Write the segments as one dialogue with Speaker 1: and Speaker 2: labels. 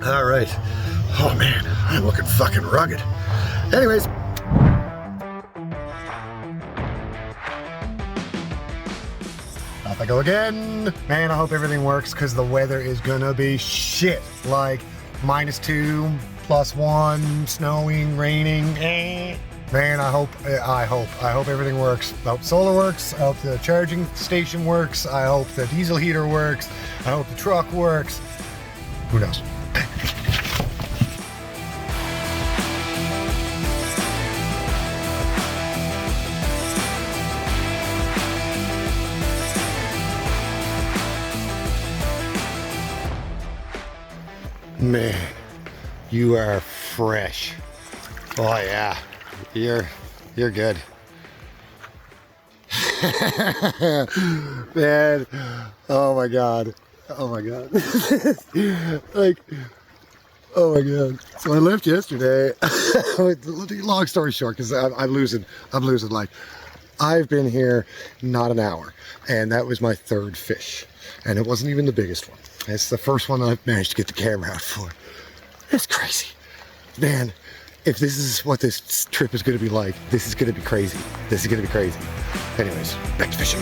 Speaker 1: All right. Oh man, I'm looking fucking rugged. Anyways. Off I go again. Man, I hope everything works because the weather is gonna be shit. Like -2, +1, snowing, raining. Man, I hope everything works. I hope solar works. I hope the charging station works. I hope the diesel heater works. I hope the truck works. Who knows? Man, you are fresh. Oh yeah, you're good. Man, oh my god. Like, oh my god. So I left yesterday. Long story short, because I'm losing. Like, I've been here not an hour, and that was my third fish, and it wasn't even the biggest one. It's the first one I've managed to get the camera out for. It's crazy. Man, if this is what this trip is going to be like, this is going to be crazy. Anyways, back to fishing.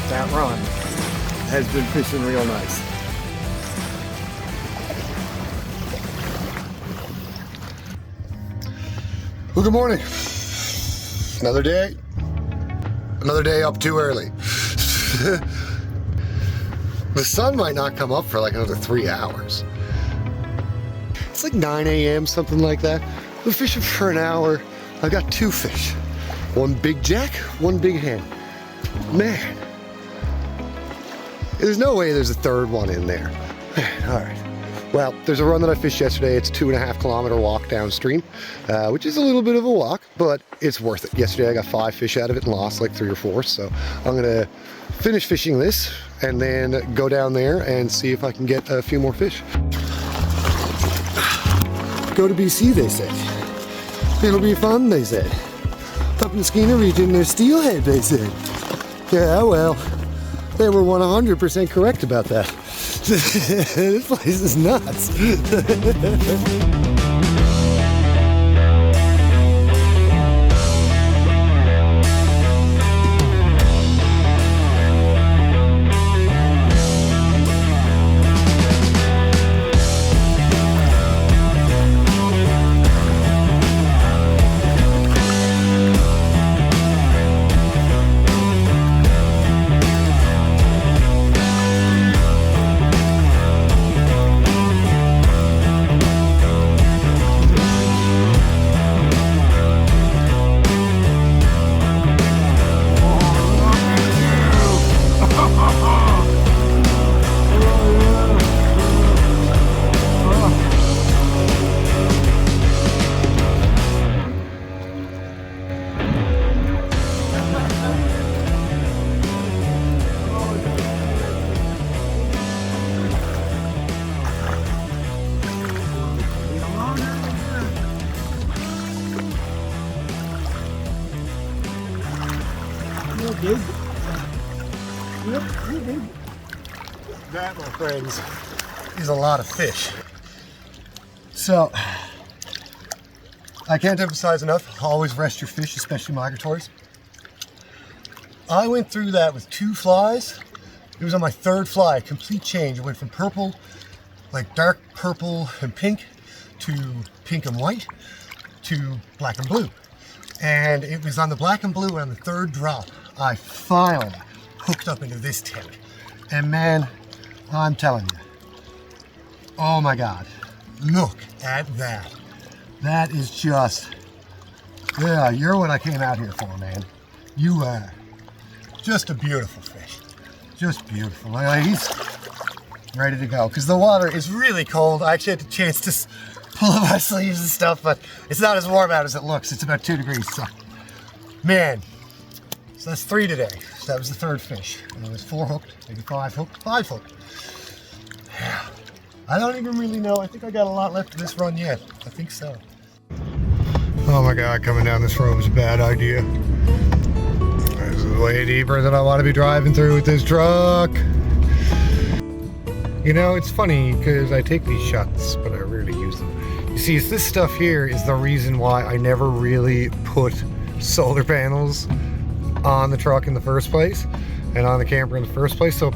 Speaker 1: That run has been fishing real nice. Well, good morning. Another day up too early. The sun might not come up for like another 3 hours. It's like 9 a.m., something like that. We're fishing for an hour. I got 2 fish. 1 big jack, 1 big hen. Man. There's no way there's a third one in there. All right. Well, there's a run that I fished yesterday. It's a 2.5 kilometer walk downstream, which is a little bit of a walk, but it's worth it. Yesterday I got 5 fish out of it and lost like 3 or 4. So I'm gonna finish fishing this and then go down there and see if I can get a few more fish. Go to BC, they said. It'll be fun, they said. Up in the Skeena region, there's Steelhead, they said. Yeah, well, they were 100% correct about that. This place is nuts.
Speaker 2: big? Yep, you're big.
Speaker 1: That, my friends, is a lot of fish. So, I can't emphasize enough, always rest your fish, especially migratories. I went through that with 2 flies. It was on my 3rd fly, complete change. It went from purple, like dark purple and pink, to pink and white, to black and blue. And it was on the black and blue on the 3rd drop, I finally hooked up into this tank. And man, I'm telling you, oh my God, look at that. That is just, yeah, you're what I came out here for, man. You are just a beautiful fish. Just beautiful. He's ready to go because the water is really cold. I actually had the chance to pull up my sleeves and stuff, but it's not as warm out as it looks. It's about 2 degrees, so man. So that's 3 today. So that was the 3rd fish. And it was 4 hooked, maybe 5 hooked, 5 hooked. Yeah. I don't even really know. I think I got a lot left of this run yet. I think so. Oh my God, coming down this road was a bad idea. This is way deeper than I want to be driving through with this truck. You know, it's funny because I take these shots, but I rarely use them. You see, it's this stuff here is the reason why I never really put solar panels on the truck in the first place and on the camper in the first place. So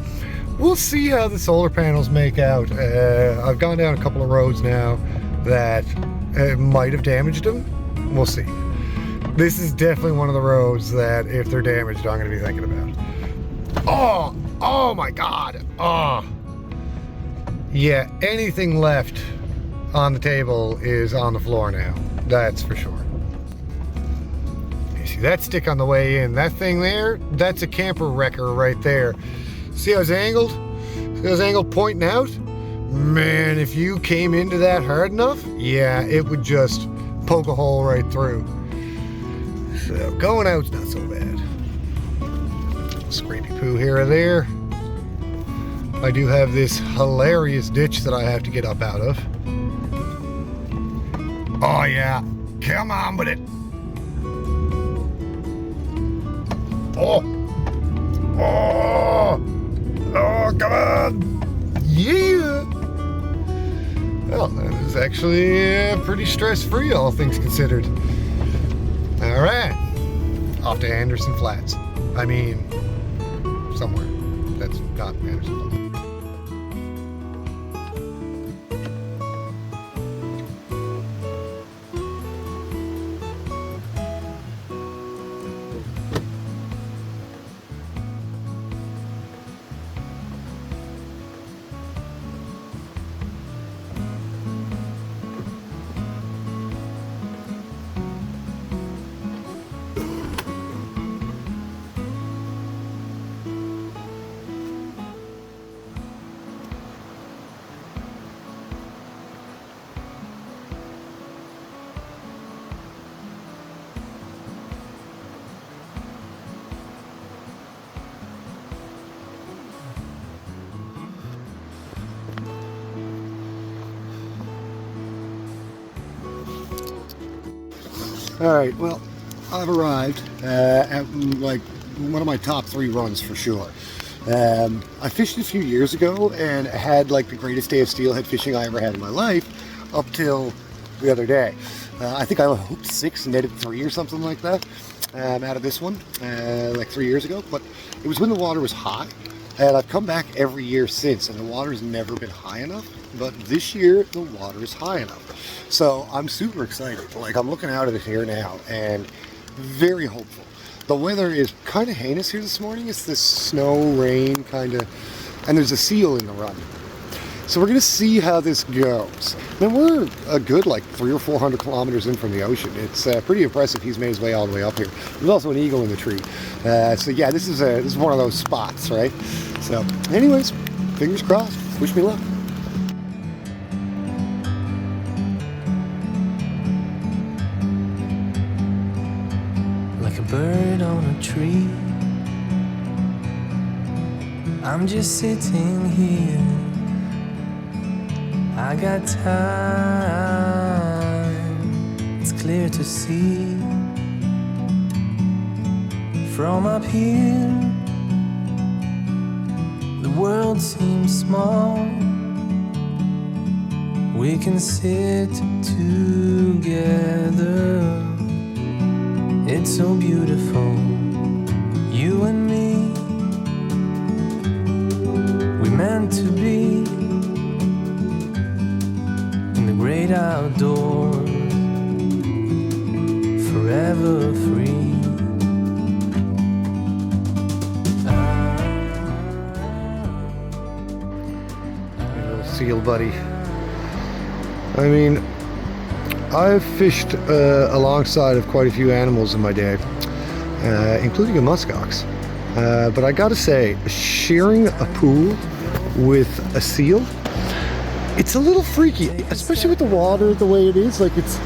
Speaker 1: we'll see how the solar panels make out. I've gone down a couple of roads now that might have damaged them. We'll see. This is definitely one of the roads that if they're damaged, I'm going to be thinking about. Oh my God. Oh. Yeah, anything left on the table is on the floor now. That's for sure. You see that stick on the way in? That thing there, that's a camper wrecker right there. See how it's angled? See how it's angled pointing out? Man, if you came into that hard enough, yeah, it would just poke a hole right through. So going out's not so bad. Scrapey poo here or there. I do have this hilarious ditch that I have to get up out of. Oh yeah, come on with it. Oh, come on. Yeah. Well, that is actually pretty stress-free, all things considered. All right, off to Anderson Flats. I mean, somewhere that's not Anderson Flats. All right, well, I've arrived at like one of my top 3 runs for sure. I fished a few years ago and had like the greatest day of steelhead fishing I ever had in my life up till the other day. I think I hooked 6, netted 3 or something like that out of this one like 3 years ago, but it was when the water was high. And I've come back every year since, and the water's never been high enough. But this year, the water is high enough. So I'm super excited. Like, I'm looking out at it here now, and very hopeful. The weather is kind of heinous here this morning. It's this snow, rain kind of, and there's a seal in the run. So we're going to see how this goes. Now, we're a good, like, 300 or 400 kilometers in from the ocean. It's pretty impressive he's made his way all the way up here. There's also an eagle in the tree. So, yeah, this is one of those spots, right? So, anyways, fingers crossed. Wish me luck.
Speaker 3: Like a bird on a tree, I'm just sitting here. I got time, it's clear to see. From up here, the world seems small. We can sit together. It's so beautiful, you and me. We meant to be in the great outdoors, forever free.
Speaker 1: Seal buddy. I mean, I've fished alongside of quite a few animals in my day, including a muskox. But I gotta say, sharing a pool with a seal, it's a little freaky, especially with the water the way it is. Like it's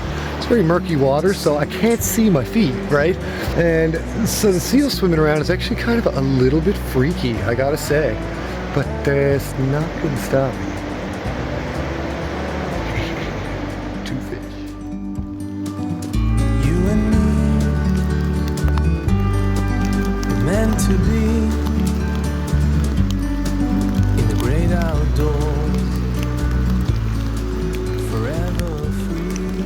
Speaker 1: very murky water, so I can't see my feet, right? And so the seal swimming around is actually kind of a little bit freaky, I gotta say. But there's not gonna stop me. Two fish.
Speaker 3: You and me, meant to be in the great outdoors, forever free.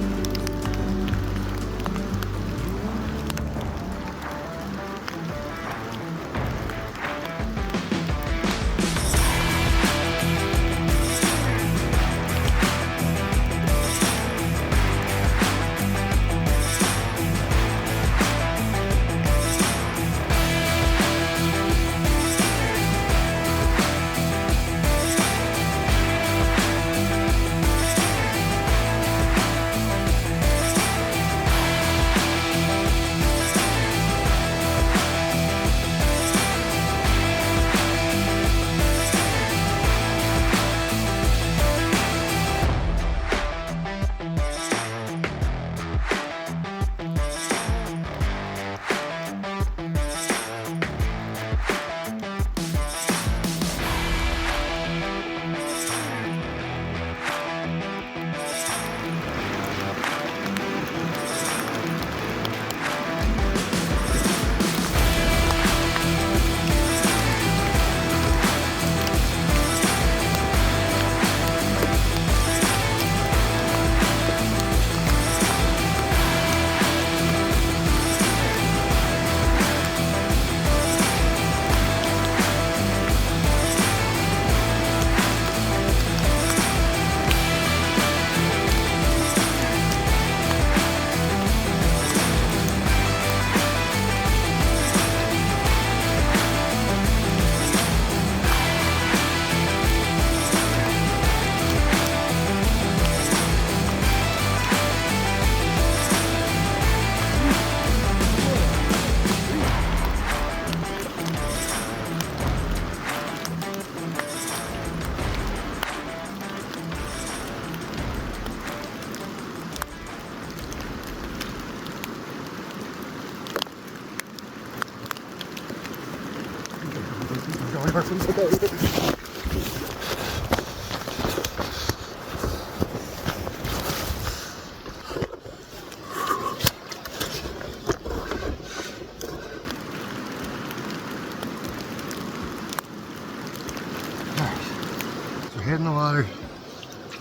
Speaker 1: Head in the water,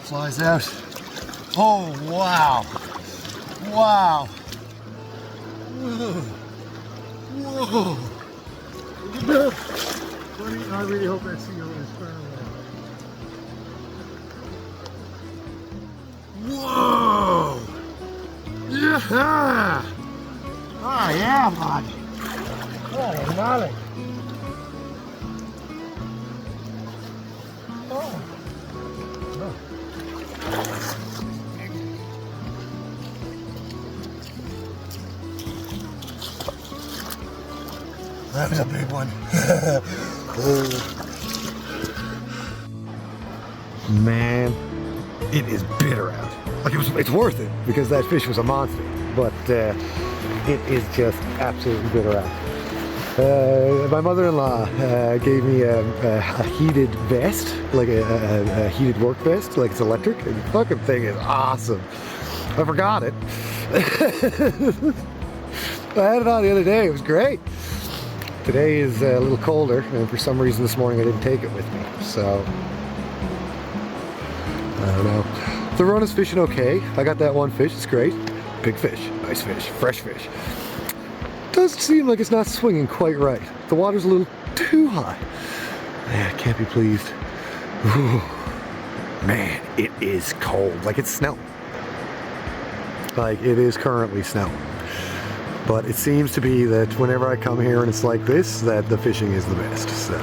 Speaker 1: flies out. Oh, wow. Wow. Whoa. Whoa. Look at that. I really hope that seal is far away. Whoa. Yeah. Oh, yeah, buddy. Oh, darling. Oh. That was a big one. Oh. Man, it is bitter out. Like it's worth it because that fish was a monster, but it is just absolutely bitter out. My mother-in-law gave me a heated vest, like a heated work vest, like it's electric, and the fucking thing is awesome. I forgot it. I had it on the other day, it was great. today is a little colder, and for some reason this morning I didn't take it with me, so I don't know. The run is fishing okay. I got that one fish, it's great. Big fish, nice fish, fresh fish. Does seem like it's not swinging quite right. The water's a little too high. Yeah, can't be pleased. Ooh, man, it is cold. Like it's snowing. Like it is currently snowing. But it seems to be that whenever I come here and it's like this, that the fishing is the best. So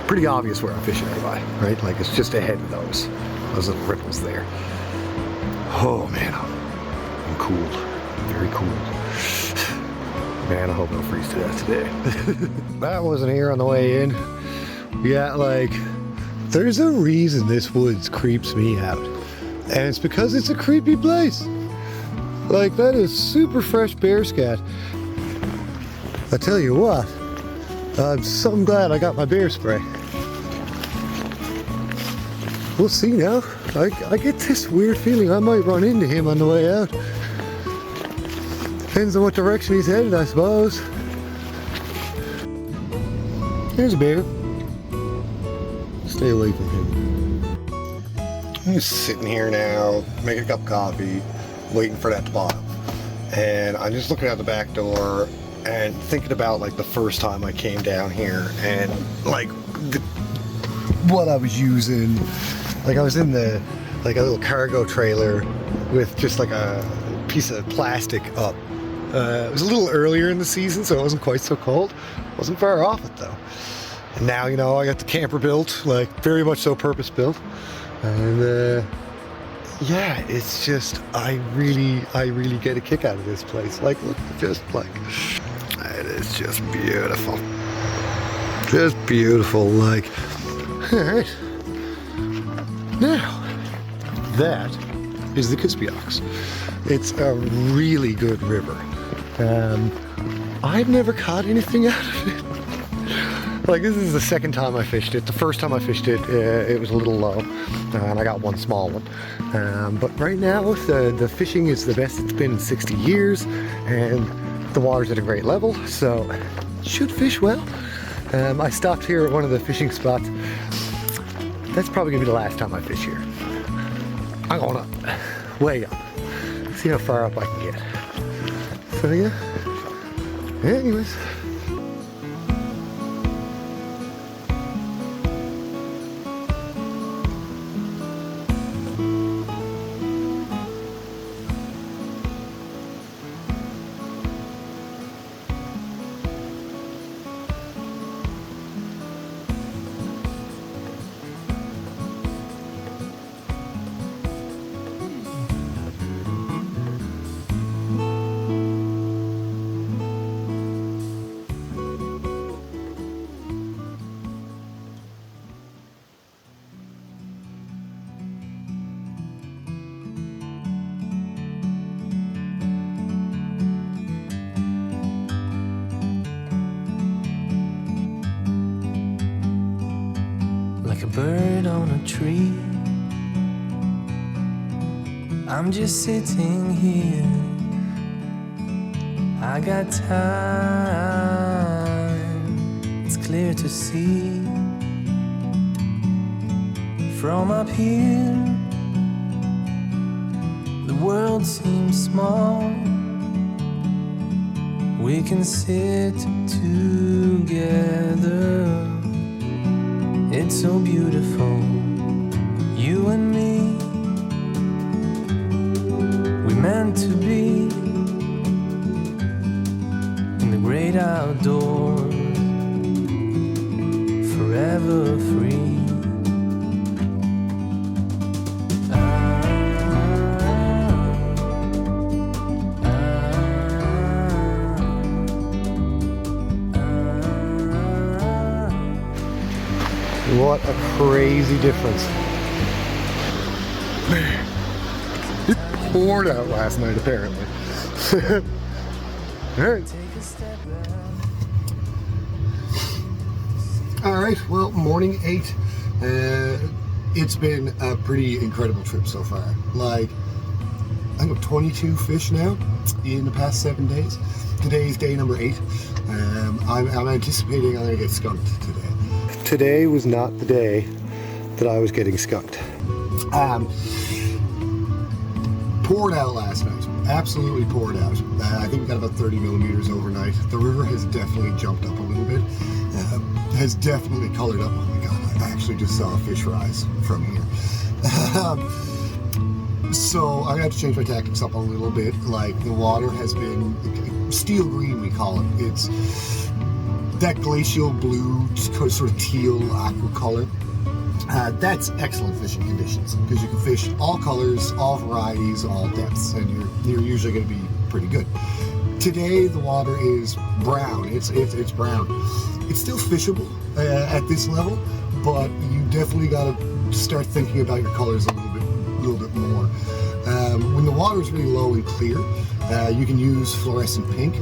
Speaker 1: pretty obvious where I'm fishing anyway, right? Like it's just ahead of those little ripples there. Oh man, I'm cool. Very cool. Man, I hope I don't freeze to death today. That wasn't here on the way in. Yeah, like, there's a reason this woods creeps me out. And it's because it's a creepy place. Like, that is super fresh bear scat. I tell you what, I'm so glad I got my bear spray. We'll see now. I get this weird feeling I might run into him on the way out. Depends on what direction he's headed, I suppose. There's a bear. Stay away from him. I'm just sitting here now, making a cup of coffee, waiting for that to bottom. And I'm just looking out the back door and thinking about like the first time I came down here and like what I was using. Like I was in like a little cargo trailer with just like a piece of plastic up. It was a little earlier in the season, so it wasn't quite so cold. Wasn't far off it though. And now, you know, I got the camper built, like very much so purpose built. And yeah, it's just, I really get a kick out of this place. Like, look, just like, it is just beautiful. Just beautiful, like, all right. Now, that is the Cuspiox. It's a really good river. I've never caught anything out of it. Like, this is the second time I fished it. The first time I fished it, it was a little low, and I got one small one. But right now, the fishing is the best it's been in 60 years, and the water's at a great level, so should fish well. I stopped here at one of the fishing spots. That's probably gonna be the last time I fish here. I'm going up, way up. See how far up I can get. So yeah, anyways.
Speaker 3: Like a bird on a tree, I'm just sitting here. I got time, it's clear to see. From up here, the world seems small. We can sit together. It's so beautiful, you and me. We meant to be in the great outdoors, forever free.
Speaker 1: What a crazy difference. Man, it poured out last night apparently. Alright. Alright, well, morning 8. It's been a pretty incredible trip so far. Like, I think 22 fish now in the past 7 days. Today's day number 8. I'm anticipating I'm going to get skunked today. Today was not the day that I was getting skunked. Poured out last night. Absolutely poured out. I think we got about 30 millimeters overnight. The river has definitely jumped up a little bit. Has definitely colored up. Oh my god, I actually just saw a fish rise from here. So I have to change my tactics up a little bit. Like, the water has been steel green, we call it. It's that glacial blue, just sort of teal aqua color. That's excellent fishing conditions because you can fish all colors, all varieties, all depths, and you're usually going to be pretty good. Today the water is brown. It's brown. It's still fishable at this level, but you definitely got to start thinking about your colors a little bit more. When the water is really low and clear, you can use fluorescent pink,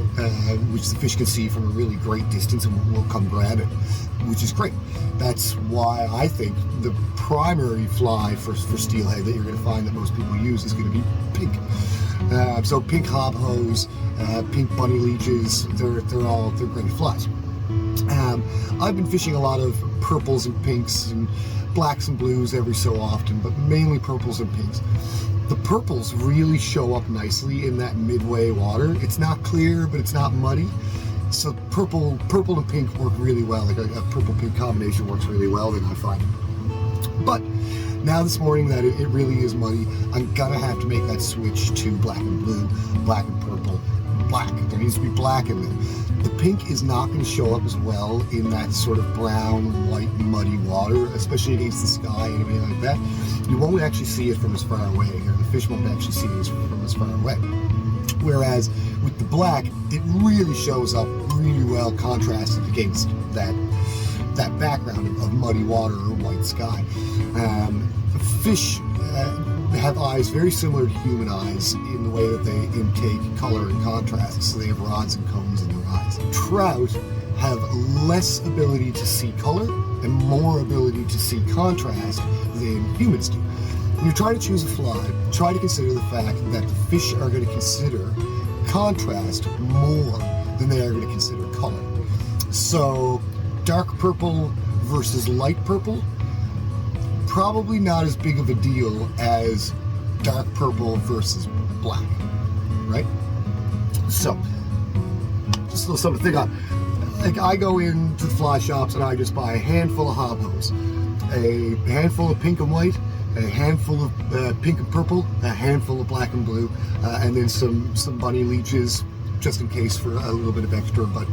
Speaker 1: which the fish can see from a really great distance and will come grab it, which is great. That's why I think the primary fly for steelhead that you're going to find that most people use is going to be pink. So pink hobhos, pink bunny leeches, they're great flies. I've been fishing a lot of purples and pinks and blacks and blues every so often, but mainly purples and pinks. The purples really show up nicely in that midway water. It's not clear, but it's not muddy. So purple and pink work really well. Like a purple-pink combination works really well, then I find. But now this morning that it really is muddy, I'm gonna have to make that switch to black and blue, black and purple, black. There needs to be black in there. The pink is not going to show up as well in that sort of brown, white, muddy water, especially against the sky and everything like that. You won't actually see it from as far away, or the fish won't actually see it from as far away. Whereas with the black, it really shows up really well contrasted against that background of muddy water or white sky. Fish have eyes very similar to human eyes in the way that they intake color and contrast, so they have rods and cones in their eyes. Trout have less ability to see color and more ability to see contrast than humans do. When you're trying to choose a fly, try to consider the fact that the fish are going to consider contrast more than they are going to consider color. So dark purple versus light purple, probably not as big of a deal as dark purple versus black, right? So, just a little something to think on. Like, I go into the fly shops and I just buy a handful of hobos, a handful of pink and white, a handful of pink and purple, a handful of black and blue, and then some bunny leeches, just in case for a little bit of extra. But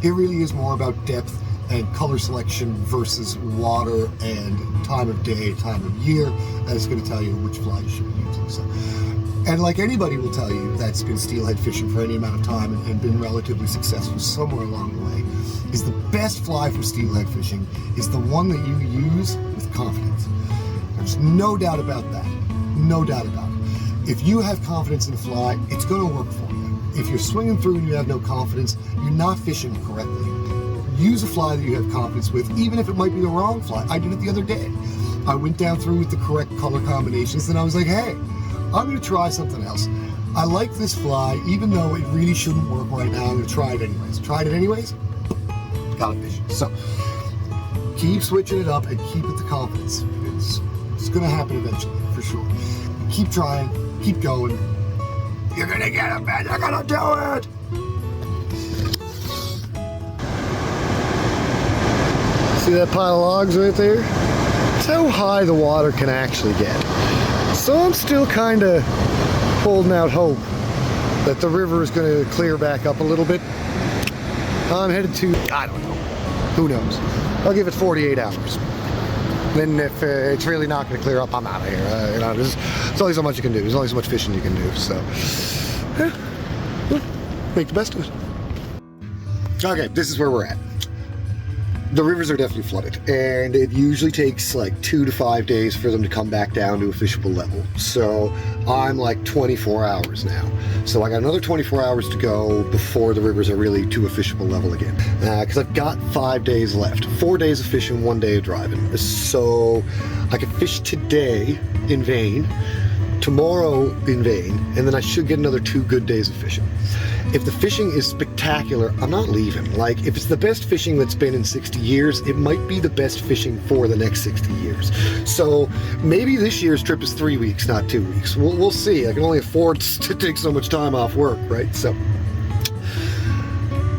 Speaker 1: it really is more about depth and color selection versus water and time of day, time of year. That's going to tell you which fly you should be using. So, and like anybody will tell you that's been steelhead fishing for any amount of time and been relatively successful somewhere along the way, is the best fly for steelhead fishing is the one that you use with confidence. There's no doubt about that. No doubt about it. If you have confidence in the fly, it's going to work for you. If you're swinging through and you have no confidence, you're not fishing correctly. Use a fly that you have confidence with, even if it might be the wrong fly. I did it the other day. I went down through with the correct color combinations, and I was like, hey, I'm going to try something else. I like this fly, even though it really shouldn't work right now. I'm going to try it anyways. Tried it anyways, got a fish. So keep switching it up and keep it the confidence. It's going to happen eventually, for sure. Keep trying, keep going. You're going to get it, man. You're going to do it. See that pile of logs right there? That's how high the water can actually get. So I'm still kind of holding out hope that the river is going to clear back up a little bit. I'm headed to, I don't know, who knows. I'll give it 48 hours. Then if it's really not going to clear up, I'm out of here. There's only so much you can do. There's only so much fishing you can do. So, make the best of it. Okay, this is where we're at. The rivers are definitely flooded, and it usually takes like 2 to 5 days for them to come back down to a fishable level. So I'm like 24 hours now. So I got another 24 hours to go before the rivers are really to a fishable level again. Because I've got 5 days left. 4 days of fishing, 1 day of driving. So I could fish today in vain, tomorrow in vain, and then I should get another 2 good days of fishing. If the fishing is spectacular, I'm not leaving. Like, if it's the best fishing that's been in 60 years, it might be the best fishing for the next 60 years. So maybe this year's trip is 3 weeks, not 2 weeks. We'll see. I can only afford to take so much time off work, right? So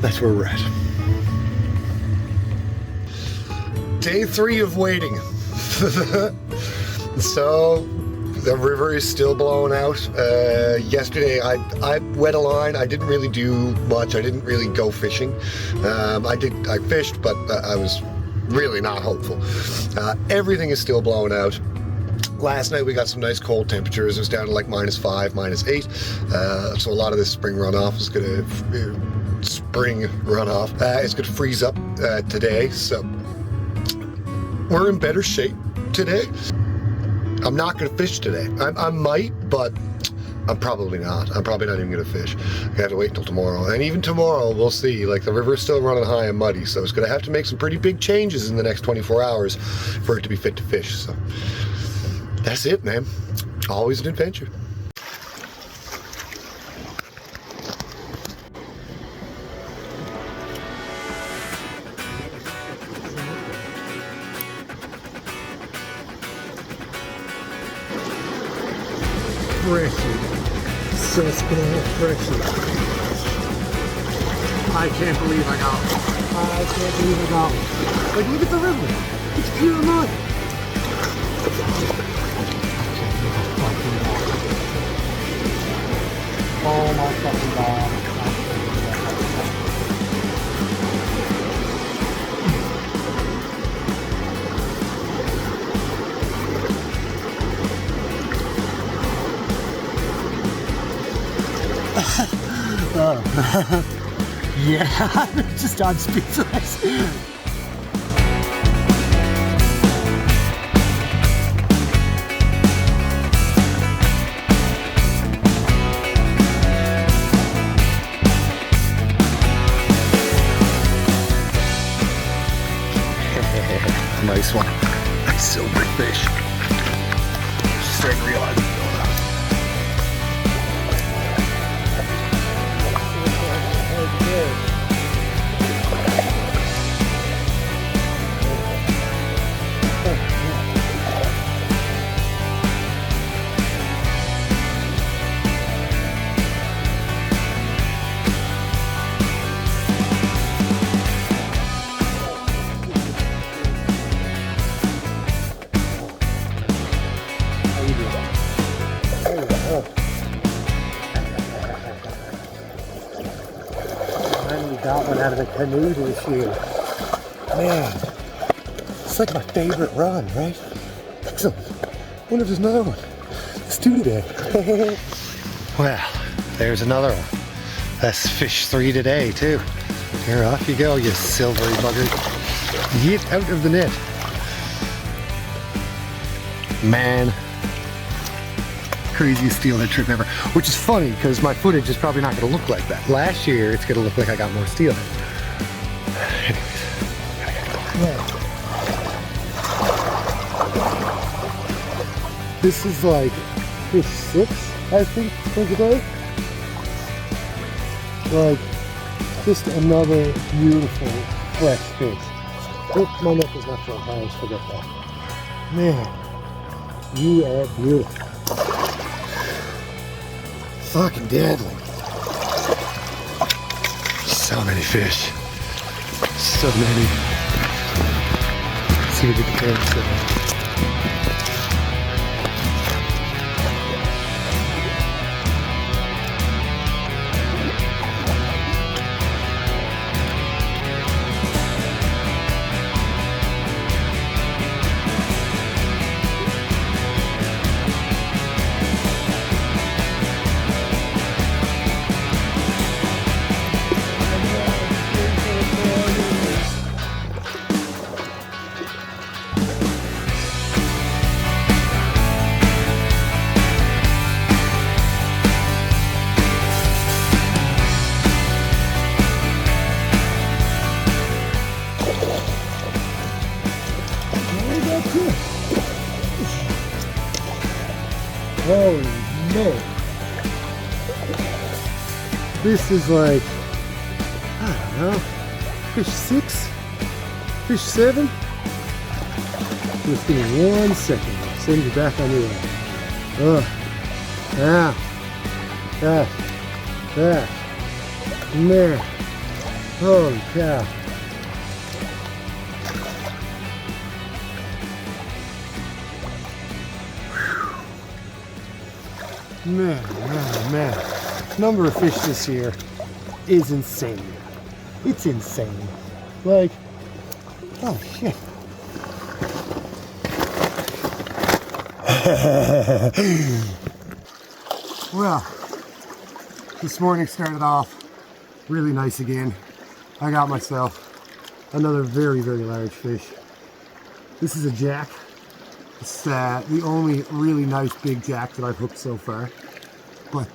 Speaker 1: that's where we're at. Day 3 of waiting. So the river is still blowing out. Yesterday I wet a line. I didn't really do much. I didn't really go fishing. I fished, but I was really not hopeful. Everything is still blowing out. Last night we got some nice cold temperatures. It was down to like -5, -8. So a lot of this spring runoff is gonna it's gonna freeze up today. So we're in better shape today. I'm not gonna fish today. I might, but I'm probably not. I'm probably not even gonna fish. I have to wait until tomorrow. And even tomorrow, we'll see. Like, the river is still running high and muddy, so it's gonna have to make some pretty big changes in the next 24 hours for it to be fit to fish. So that's it, man. Always an adventure.
Speaker 2: Freshy. Suspect freshy. I can't believe I got one. I can't believe I got one. Like, look at the river. It's pure mud. Oh my fucking god. Yeah, I'm just on speechless.
Speaker 1: Nice one. Nice silver fish. Straight reel.
Speaker 2: Finally got one out of the canoe this year. Man, it's like my favorite run, right? Excellent. Wonder if there's another one. Let's do today.
Speaker 1: Well, there's another one. That's fish 3 today, too. Here, off you go, you silvery bugger. Get out of the net. Man. Craziest steelhead trip ever. Which is funny, because my footage is probably not going to look like that. Last year, it's going to look like I got more steelhead. Anyways, gotta get going.
Speaker 2: Yeah. This is like fish 6, I think, for today. Like, just another beautiful, fresh fish. Look, my neck is not so high, I forget that. Man, you are beautiful.
Speaker 1: Fucking deadly. So many fish. So many. Let's see if we get the camera set. man. This is like, I don't know, fish 6, fish 7. Just give me 1 second. Send you back on your way. Now, that, man, holy cow. Man. Number of fish this year is insane. It's insane. Like, oh shit. Well, this morning started off really nice again. I got myself another very, very large fish. This is a jack. It's the only really nice big jack that I've hooked so far. But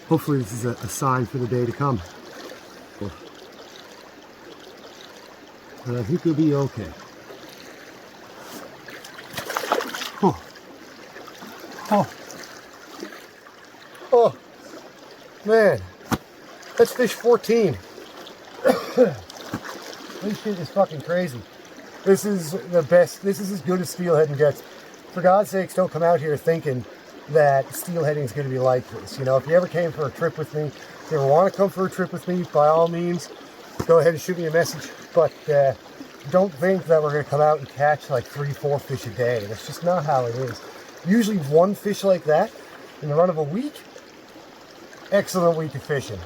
Speaker 1: hopefully this is a sign for the day to come. And I think we'll be okay. Oh, man, that's fish 14. This shit is fucking crazy. This is the best, this is as good as steelheading gets. For God's sakes, don't come out here thinking that steelheading is going to be like this. You know, if you ever came for a trip with me, if you ever want to come for a trip with me, by all means, go ahead and shoot me a message. But don't think that we're going to come out and catch like 3-4 fish a day. That's just not how it is. Usually one fish like that in the run of a week, excellent week of fishing.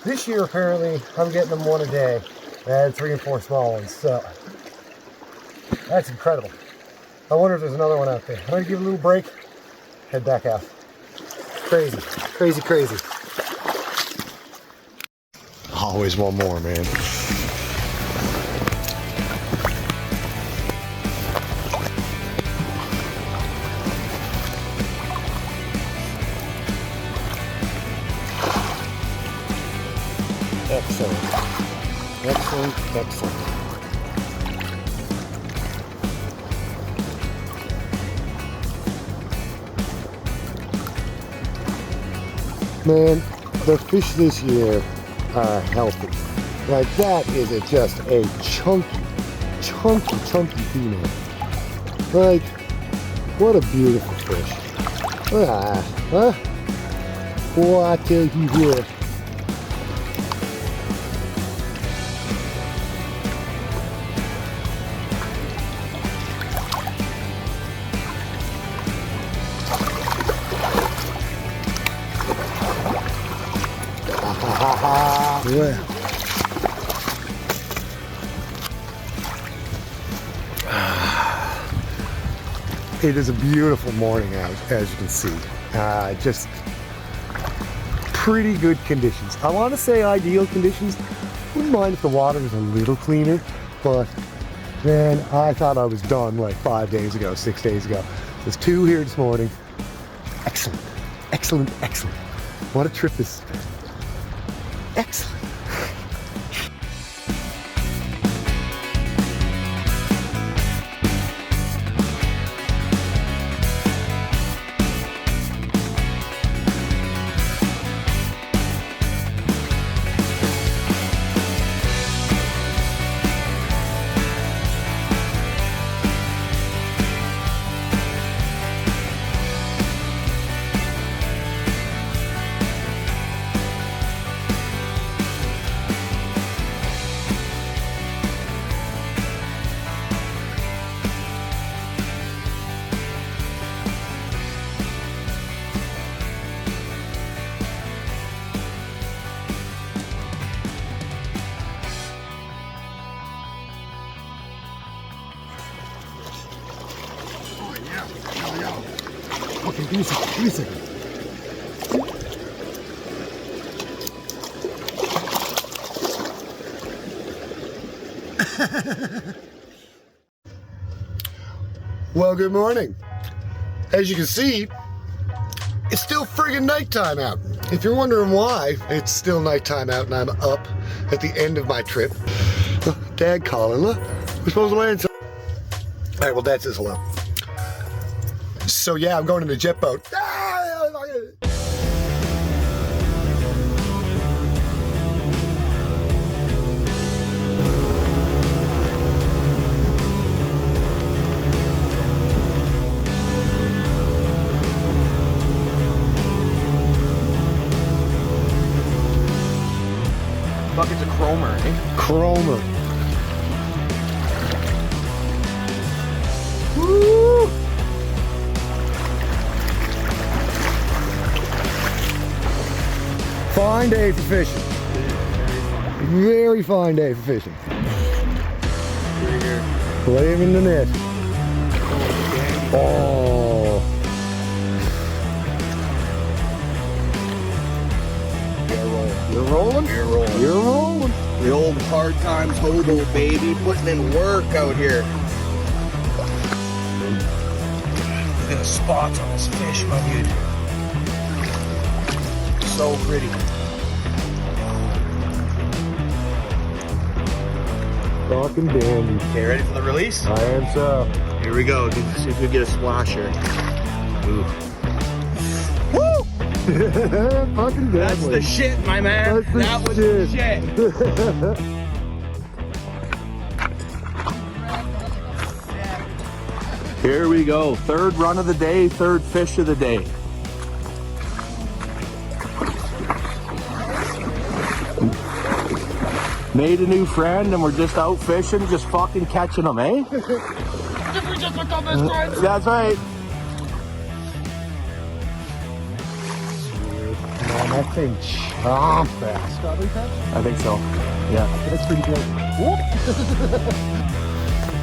Speaker 1: This year, apparently, I'm getting them 1 a day and 3 and 4 small ones. So that's incredible. I wonder if there's another one out there. I'm going to give it a little break, head back out. Crazy, crazy, crazy. Always one more, man. Excellent. Excellent, excellent. Man, the fish this year are healthy. Like that is just a chunky female. Like, what a beautiful fish. Huh? Boy, I tell you what. Yeah. It is a beautiful morning out, as you can see. Just pretty good conditions. I want to say ideal conditions. Wouldn't mind if the water was a little cleaner, but man, I thought I was done like 5 days ago, 6 days ago. There's 2 here this morning. Excellent, excellent, excellent. What a trip this has been. Excellent. Okay, give me a second. Well, good morning. As you can see, it's still friggin' nighttime out. If you're wondering why it's still nighttime out and I'm up at the end of my trip, Dad calling, look, we're supposed to land. All right, well, Dad says hello. So yeah, I'm going in the jet boat.
Speaker 4: Bucket's a chromer, eh?
Speaker 1: Chromer. Woo! Fine day for fishing. Very fine day for fishing. Play him in the net. Oh. You're rolling?
Speaker 4: You're rolling.
Speaker 1: You're rolling.
Speaker 4: The old hard times hobo, baby, putting in work out here. Look at the spots on this fish, my dude. So pretty.
Speaker 1: Fucking dandy.
Speaker 4: Okay, ready for the release?
Speaker 1: I am so.
Speaker 4: Here we go. Dude, see if we get a splash here. Ooh.
Speaker 1: Fucking dandy.
Speaker 4: That's the shit, my man.
Speaker 1: That's the
Speaker 4: that was the shit. Here we go. Third run of the day, third fish of the day. Made a new friend and we're just out fishing, just fucking catching them, eh?
Speaker 2: Did we just become best friends?
Speaker 4: That's right.
Speaker 1: Man, that thing chomped fast.
Speaker 2: Strawberry patch?
Speaker 4: I think so. Yeah.
Speaker 2: That's pretty good.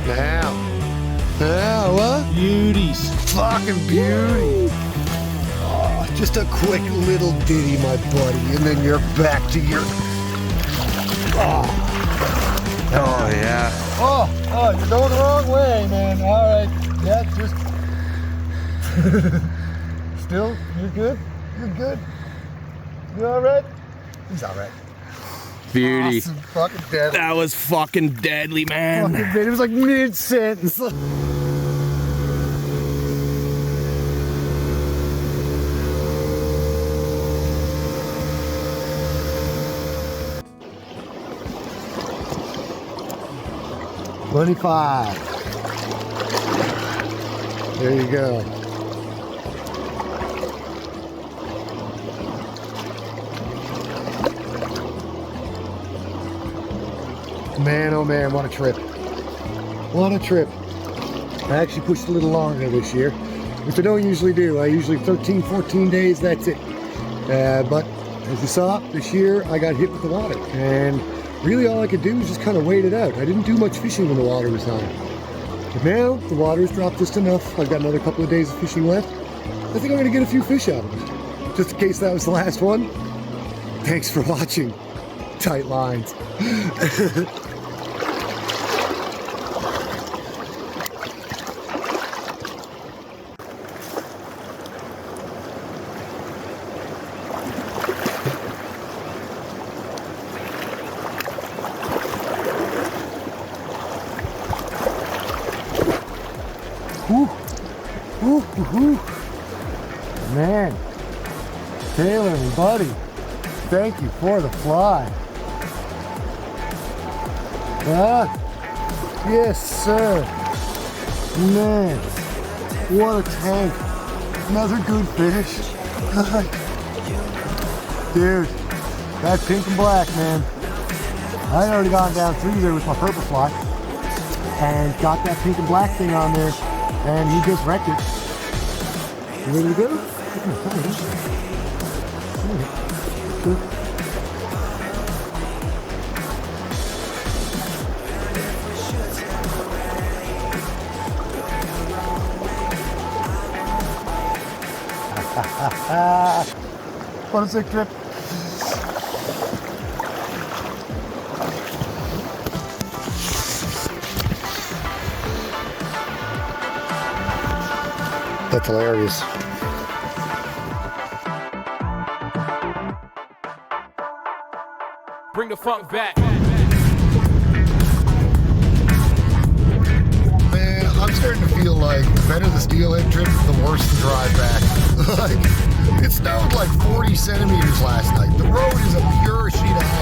Speaker 1: Now. Now, what?
Speaker 4: Beauties.
Speaker 1: Fucking beauty. Oh, just a quick little ditty, my buddy, and then you're back to your...
Speaker 4: Oh yeah.
Speaker 2: Oh, you're going the wrong way, man. All right. Yeah, just... Still, you're good? You're good? You all right? He's all right.
Speaker 4: Beauty.
Speaker 2: Awesome. Fucking deadly.
Speaker 4: That was fucking deadly, man.
Speaker 2: Fucking deadly. It was like mid-sentence.
Speaker 1: $25. There you go. Man, oh man, what a trip. What a trip. I actually pushed a little longer this year, which I don't usually do. I usually 13, 14 days, that's it. But as you saw, this year I got hit with the water. And really all I could do was just kind of wait it out. I didn't do much fishing when the water was high. But now the water's dropped just enough. I've got another couple of days of fishing left. I think I'm gonna get a few fish out of it. Just in case that was the last one. Thanks for watching. Tight lines. Man, Taylor, buddy, thank you for the fly. Yes, sir. Man, what a tank. Another good fish. Dude, that pink and black, man. I already gone down through there with my purple fly and got that pink and black thing on there, and he just wrecked it. You ready to go? What a sick trip. That's hilarious.
Speaker 5: Bring the funk back.
Speaker 1: Man, I'm starting to feel like the better the Steelhead trip, the worse the drive back. Like, it snowed like 40 centimeters last night. The road is a pure sheet of ice.